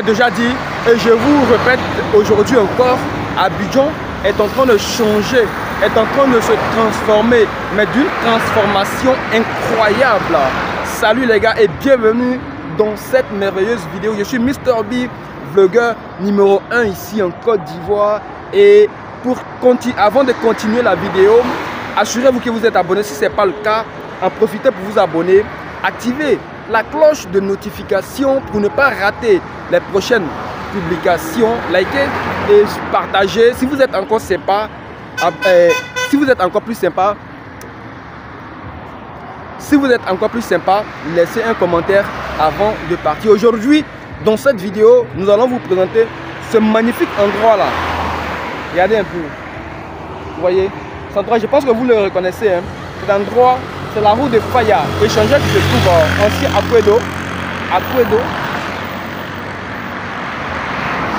déjà dit et je vous répète aujourd'hui encore, Abidjan est en train de changer, est en train de se transformer, mais d'une transformation incroyable. Salut les gars et bienvenue dans cette merveilleuse vidéo. Je suis Mr B, vlogueur numéro 1 ici en Côte d'Ivoire. Et avant de continuer la vidéo, assurez-vous que vous êtes abonné. Si ce n'est pas le cas, en profitez pour vous abonner. Activez la cloche de notification pour ne pas rater les prochaines publications. Likez et partagez. Si vous êtes encore sympa, si vous êtes encore plus sympa, laissez un commentaire avant de partir. Aujourd'hui, dans cette vidéo, nous allons vous présenter ce magnifique endroit là. Regardez un peu. Vous voyez, cet endroit, je pense que vous le reconnaissez. Hein. Cet endroit, c'est la route de Faya, échangeur qui se trouve ancien Akwedo.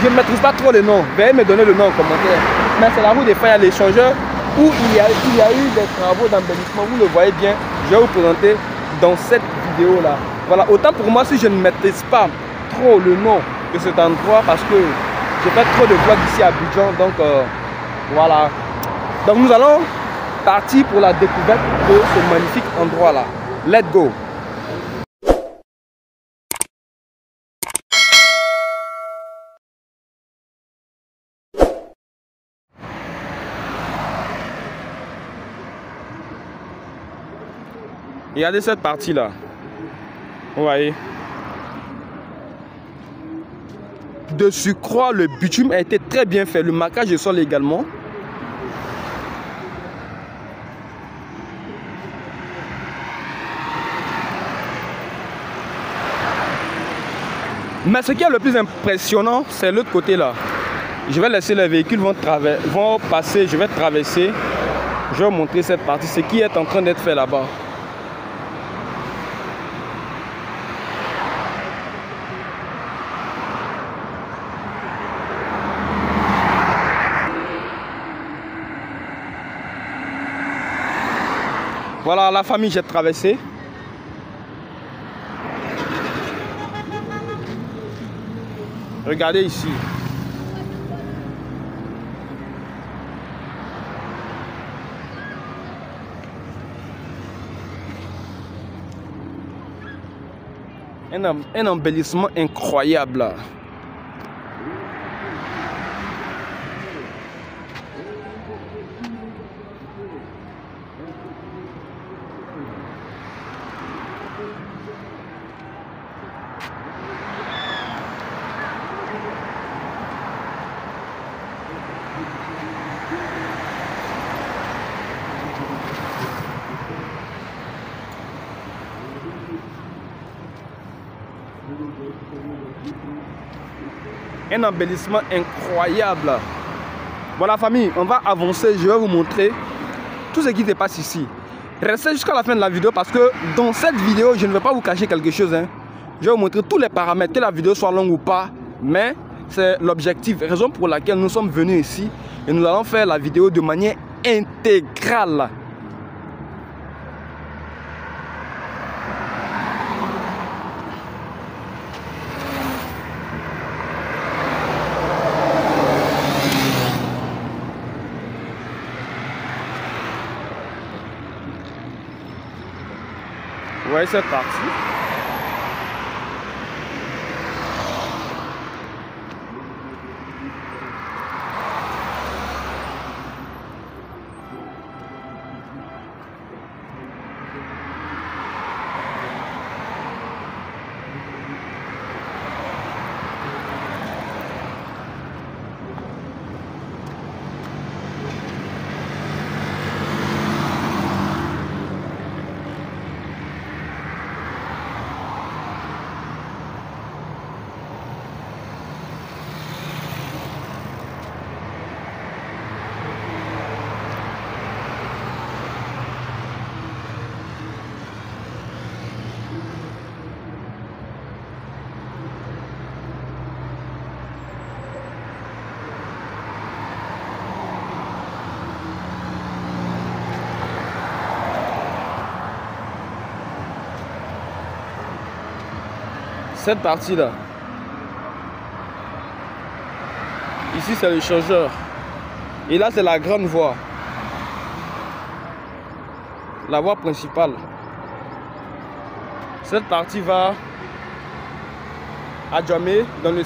Je ne maîtrise pas trop le nom. Veuillez me donner le nom en commentaire. Mais c'est la route de Faya, l'échangeur, où il y a eu des travaux d'embellissement. Vous le voyez bien. Je vais vous présenter dans cette vidéo là. Voilà, autant pour moi si je ne maîtrise pas trop le nom de cet endroit parce que j'ai fait trop de vlogs ici à Abidjan. Donc voilà. Donc nous allons partir pour la découverte de ce magnifique endroit là. Let's go. Regardez cette partie là. Vous voyez. De surcroît, le bitume a été très bien fait. Le marquage de sol également. Mais ce qui est le plus impressionnant, c'est l'autre côté là. Je vais laisser les véhicules vont passer, je vais traverser. Je vais vous montrer cette partie, ce qui est en train d'être fait là-bas. Voilà la famille, j'ai traversé. Regardez ici. Un embellissement incroyable là. Un embellissement incroyable. Voilà famille, on va avancer, je vais vous montrer tout ce qui se passe ici. Restez jusqu'à la fin de la vidéo parce que dans cette vidéo, je ne vais pas vous cacher quelque chose. Hein. Je vais vous montrer tous les paramètres, que la vidéo soit longue ou pas. Mais c'est l'objectif, raison pour laquelle nous sommes venus ici. Et nous allons faire la vidéo de manière intégrale. Vous voyez cette partie. cette partie-là. Ici, c'est le changeur. Et là, c'est la grande voie. La voie principale. Cette partie va à Djamé, dans le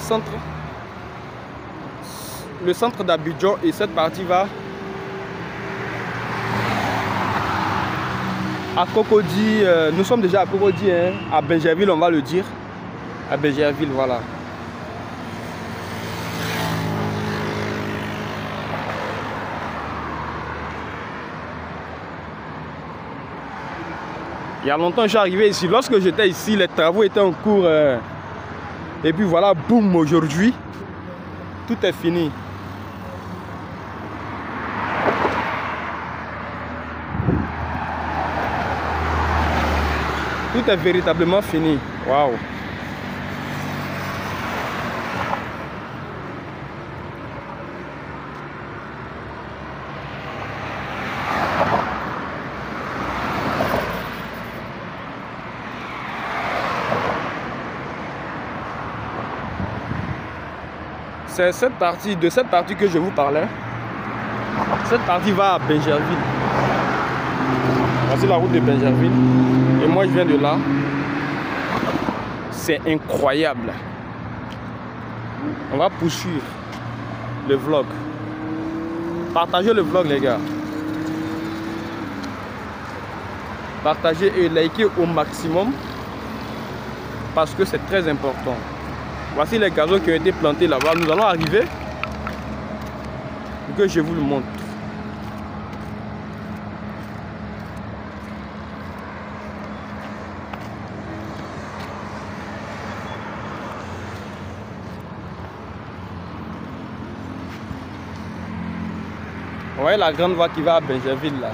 centre d'Abidjan, et cette partie va à Cocody. Nous sommes déjà à Cocody, hein, à Benjerville, on va le dire. À Benjerville, voilà. Il y a longtemps, je suis arrivé ici. Lorsque j'étais ici, les travaux étaient en cours. Et puis voilà, boum, aujourd'hui, tout est fini. Tout est véritablement fini. Waouh! C'est de cette partie que je vous parlais. Cette partie va à Benjerville. Voici la route de Benjerville. Et moi je viens de là. C'est incroyable. On va poursuivre le vlog. Partagez le vlog, les gars. Partagez et likez au maximum. Parce que c'est très important. Voici les gazons qui ont été plantés là-bas. Nous allons arriver pour que je vous le montre. Vous voyez la grande voie qui va à Benjerville là.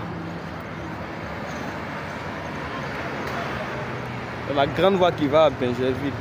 La grande voie qui va à Benjerville.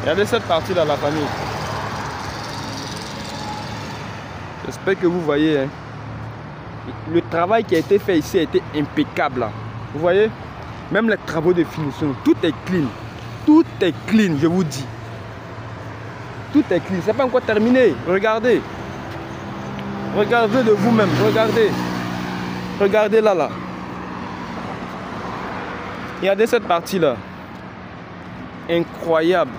Regardez cette partie dans la famille. J'espère que vous voyez. Hein. Le travail qui a été fait ici a été impeccable. Hein. Vous voyez? Même les travaux de finition. Tout est clean. Tout est clean, je vous dis. Tout est clean. C'est pas encore terminé. Regardez. Regardez de vous-même. Regardez. Regardez là, là. Regardez cette partie-là. Incroyable.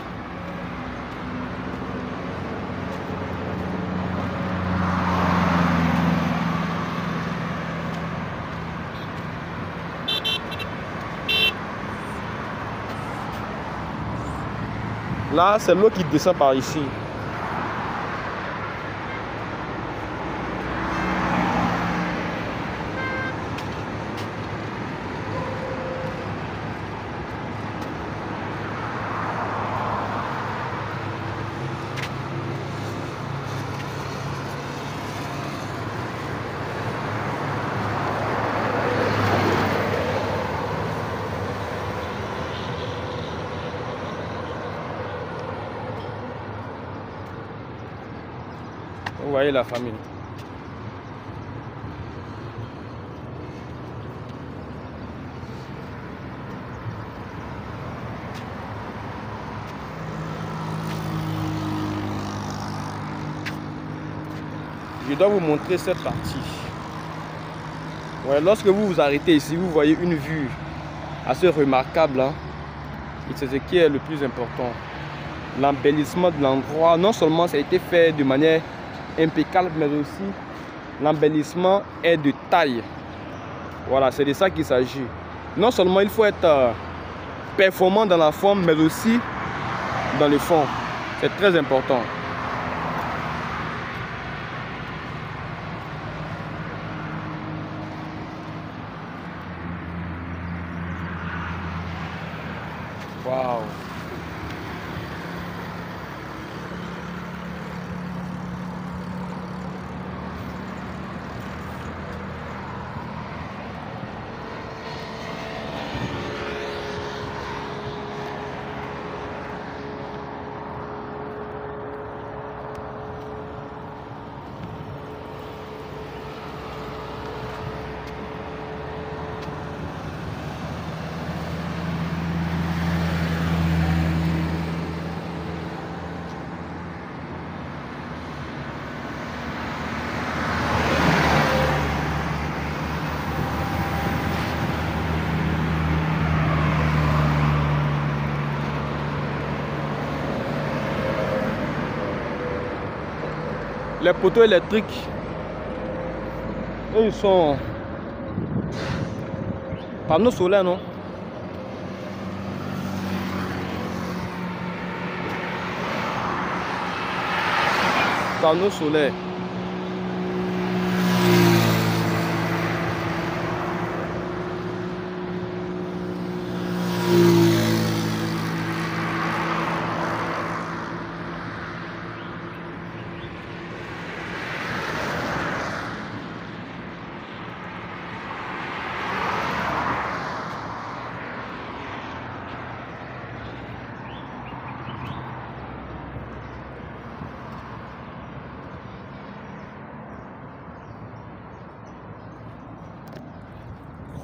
Là, c'est l'eau qui descend par ici. Vous voyez la famille. Je dois vous montrer cette partie. Ouais, lorsque vous vous arrêtez ici, vous voyez une vue assez remarquable. Hein? Et c'est ce qui est le plus important. L'embellissement de l'endroit, non seulement ça a été fait de manière impeccable, mais aussi l'embellissement est de taille. Voilà, c'est de ça qu'il s'agit. Non seulement il faut être performant dans la forme, mais aussi dans le fond. C'est très important. Waouh! Les poteaux électriques, eux, ils sont panneaux solaires, non? Panneaux solaires.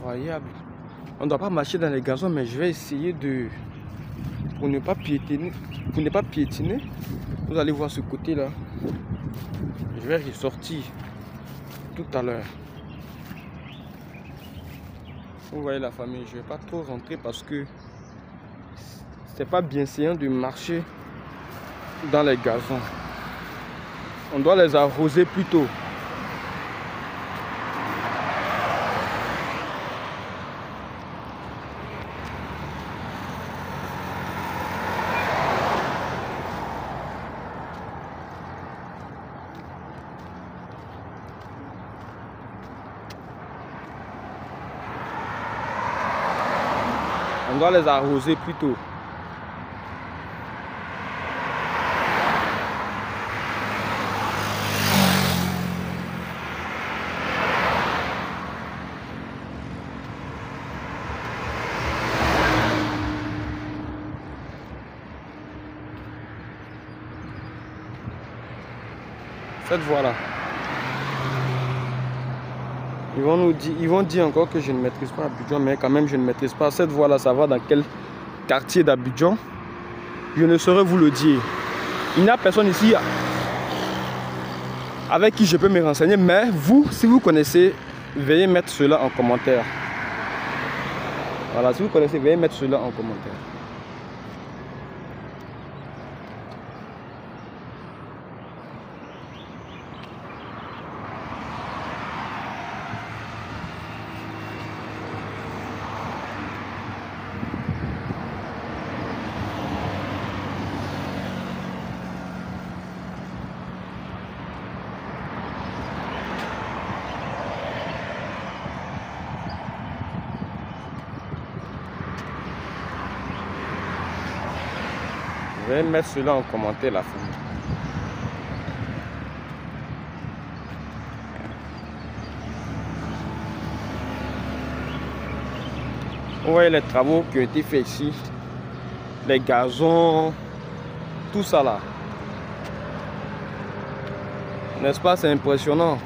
Incroyable. On ne doit pas marcher dans les gazons, mais je vais essayer de... Pour ne pas piétiner. Pour ne pas piétiner. Vous allez voir ce côté-là. Je vais ressortir tout à l'heure. Vous voyez la famille, je ne vais pas trop rentrer parce que c'est pas bien séant de marcher dans les gazons. On doit les arroser plus tôt. On doit les arroser plus tôt. Cette voie-là. Ils vont dire encore que je ne maîtrise pas Abidjan, mais quand même je ne maîtrise pas. Cette voie-là, ça va dans quel quartier d'Abidjan? Je ne saurais vous le dire. Il n'y a personne ici avec qui je peux me renseigner, mais vous, si vous connaissez, veuillez mettre cela en commentaire. Voilà, si vous connaissez, veuillez mettre cela en commentaire. Je vais mettre cela en commentaire, la famille. Vous voyez les travaux qui ont été faits ici. Les gazons, tout ça là. N'est-ce pas, c'est impressionnant.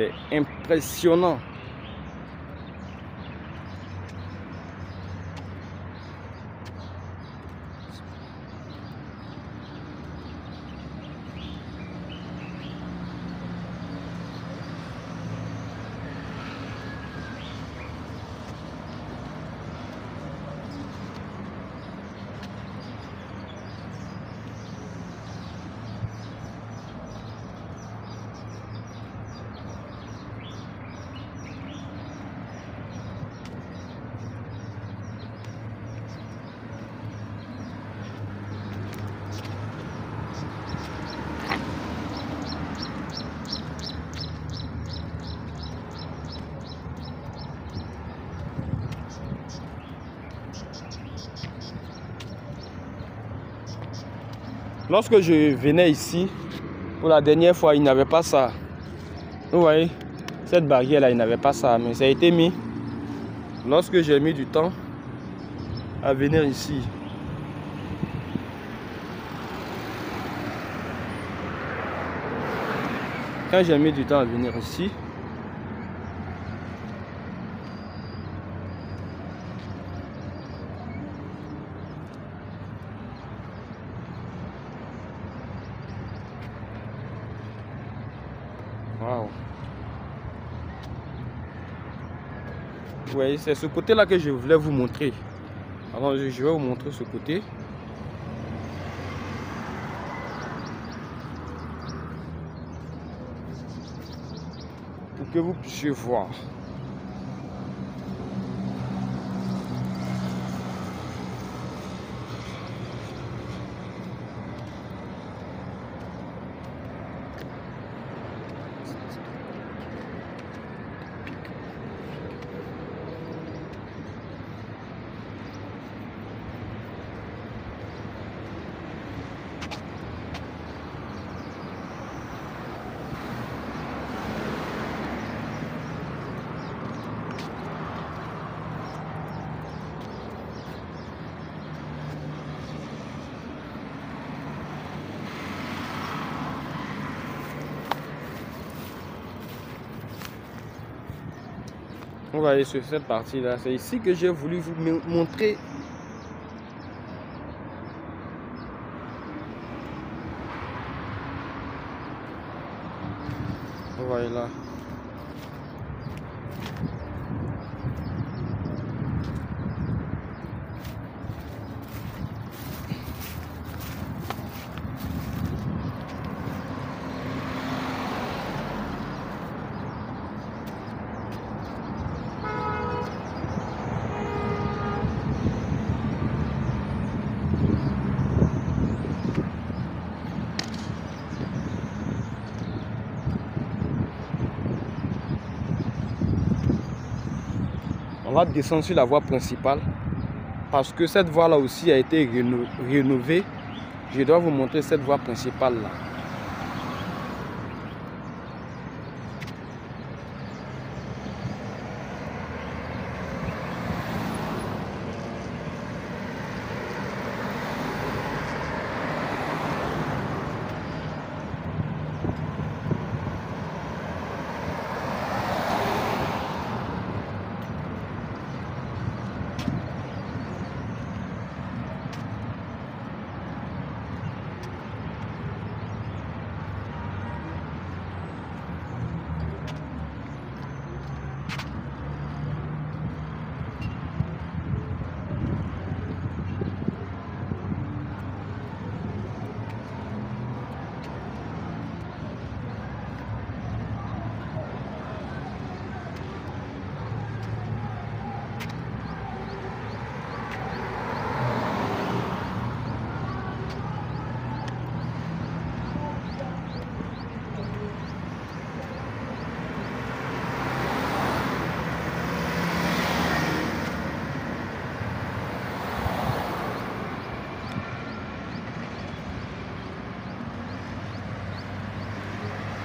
C'est impressionnant. Lorsque je venais ici, pour la dernière fois, il n'y avait pas ça. Vous voyez, cette barrière-là, il n'avait pas ça, mais ça a été mis. Lorsque j'ai mis du temps à venir ici. Quand j'ai mis du temps à venir ici, waouh. Vous voyez, c'est ce côté-là que je voulais vous montrer. Alors, je vais vous montrer ce côté. Pour que vous puissiez voir. On va aller sur cette partie-là. C'est ici que j'ai voulu vous montrer. Vous voyez là. On va descendre sur la voie principale parce que cette voie là aussi a été rénovée. Je dois vous montrer cette voie principale là.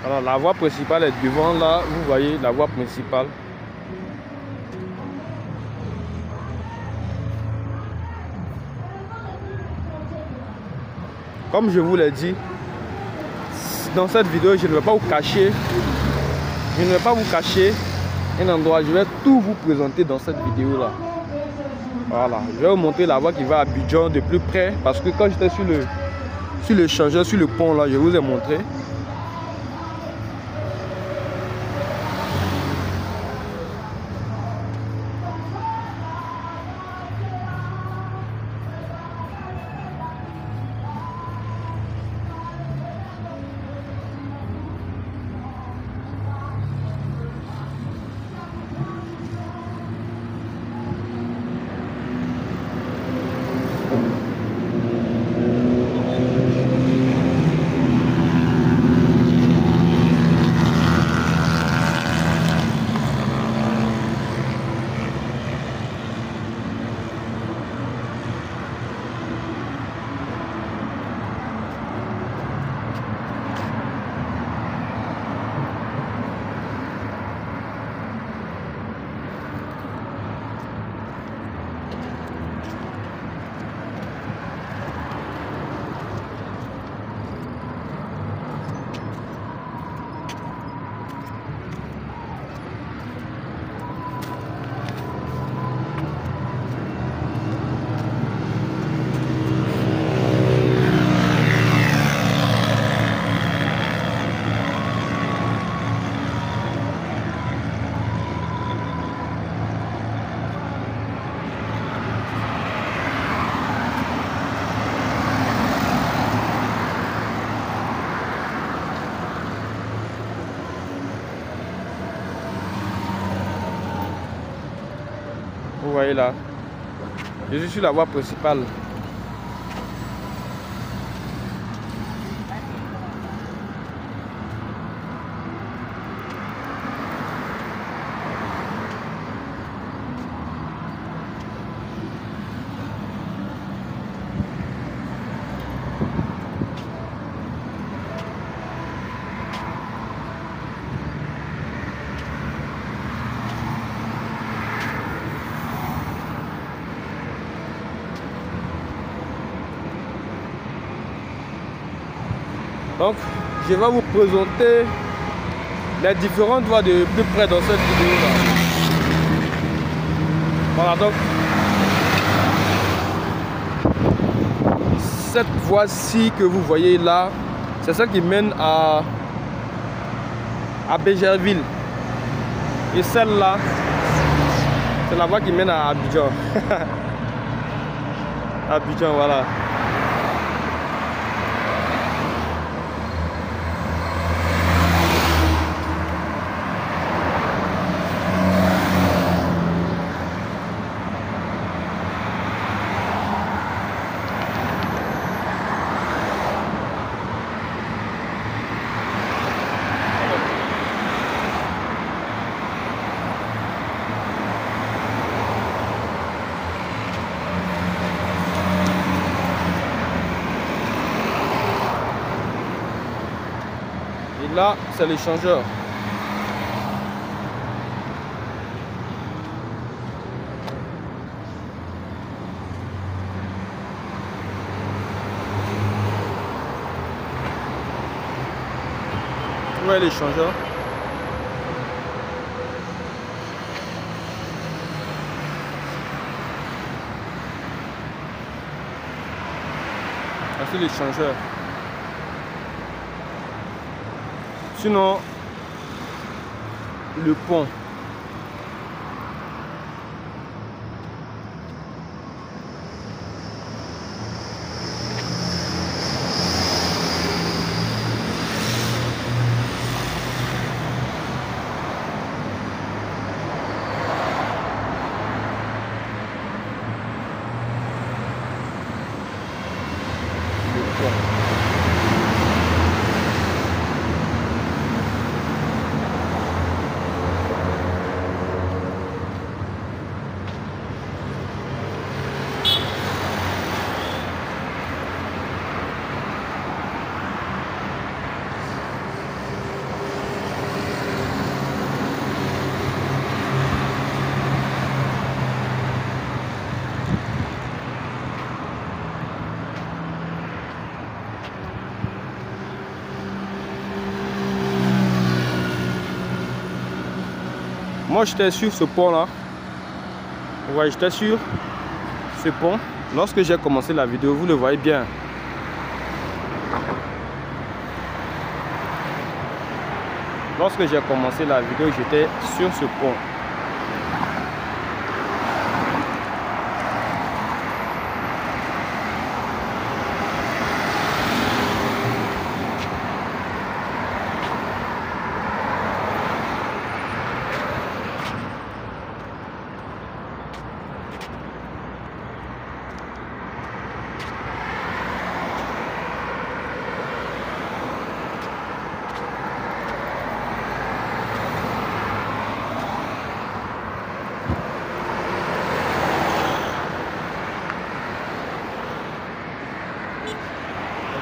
Alors la voie principale est devant là, vous voyez la voie principale. Comme je vous l'ai dit, dans cette vidéo, je ne vais pas vous cacher je ne vais pas vous cacher un endroit. Je vais tout vous présenter dans cette vidéo là. Voilà, je vais vous montrer la voie qui va à Abidjan de plus près. Parce que quand j'étais sur l'échangeur, sur le pont là, je vous ai montré. Vous voyez là, je suis sur la voie principale. Donc, je vais vous présenter les différentes voies de plus près dans cette vidéo là. Voilà, donc cette voie-ci que vous voyez là, c'est celle qui mène à Bégerville. Et celle-là, c'est la voie qui mène à Abidjan. Abidjan, voilà. Et là, c'est l'échangeur. Où est l'échangeur? Ah, c'est l'échangeur. Sinon, le pont. Moi j'étais sur ce pont là. Ouais, j'étais sur ce pont. Lorsque j'ai commencé la vidéo, vous le voyez bien. Lorsque j'ai commencé la vidéo, j'étais sur ce pont.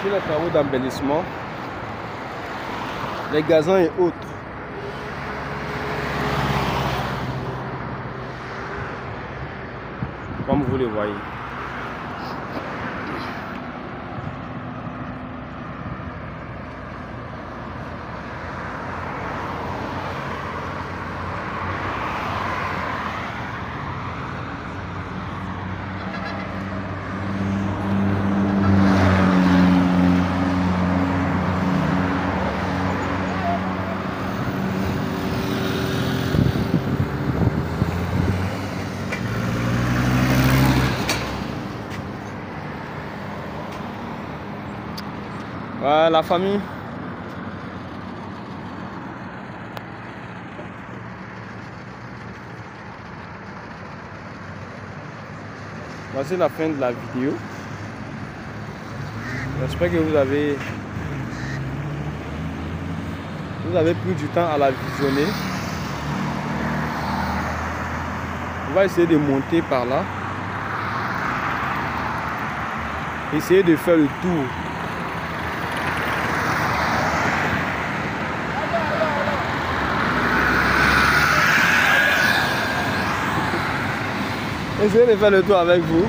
Les travaux d'embellissement, les gazons et autres. Comme vous le voyez. Voilà la famille. Voici la fin de la vidéo. J'espère que vous avez pris du temps à la visionner. On va essayer de monter par là. Essayer de faire le tour. Essayez de faire le tour avec vous.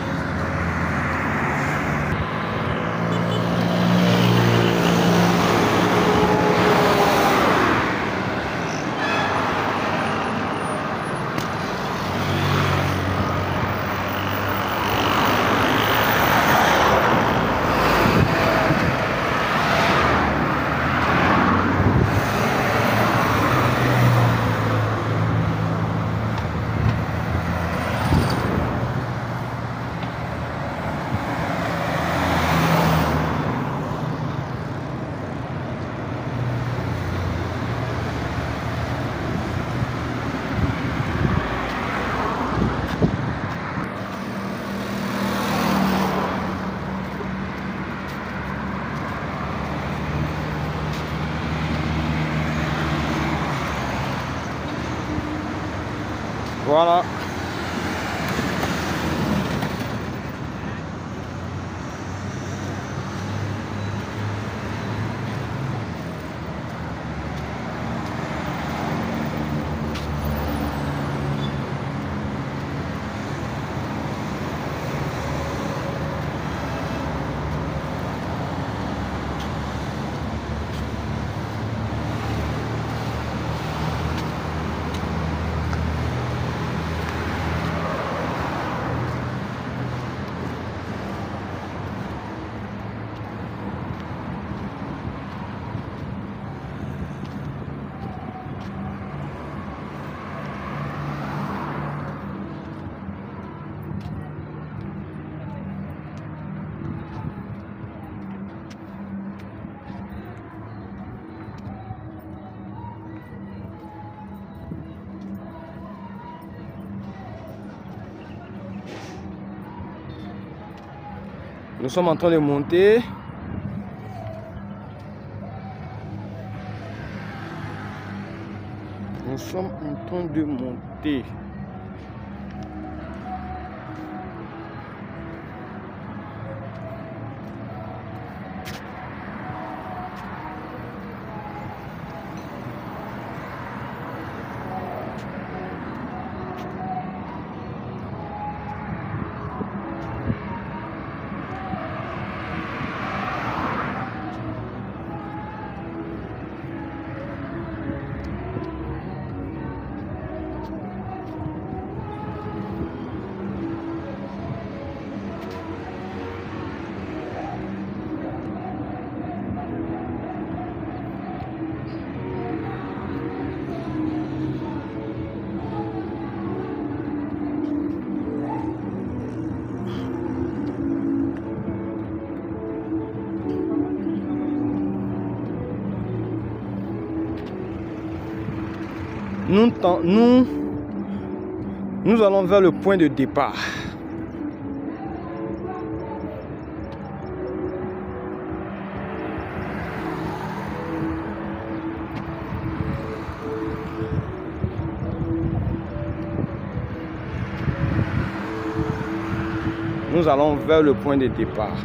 Voilà. Nous sommes en train de monter. Nous sommes en train de monter. nous allons vers le point de départ. Nous allons vers le point de départ.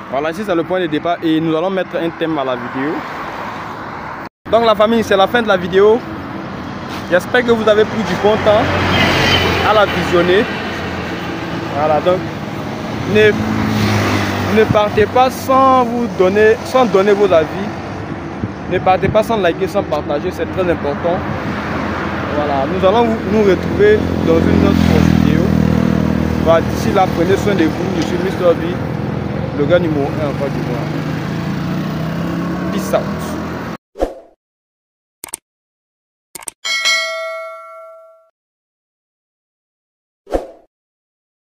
Voilà, ici c'est le point de départ et nous allons mettre un thème à la vidéo. Donc la famille, c'est la fin de la vidéo. J'espère que vous avez pris du bon temps à la visionner. Voilà, donc ne partez pas sans donner vos avis. Ne partez pas sans liker, sans partager, c'est très important. Voilà, nous allons nous retrouver dans une autre vidéo. Voilà, d'ici là, prenez soin de vous. Je suis Mr. B, le gars numéro 1 en Côte d'Ivoire. Peace out.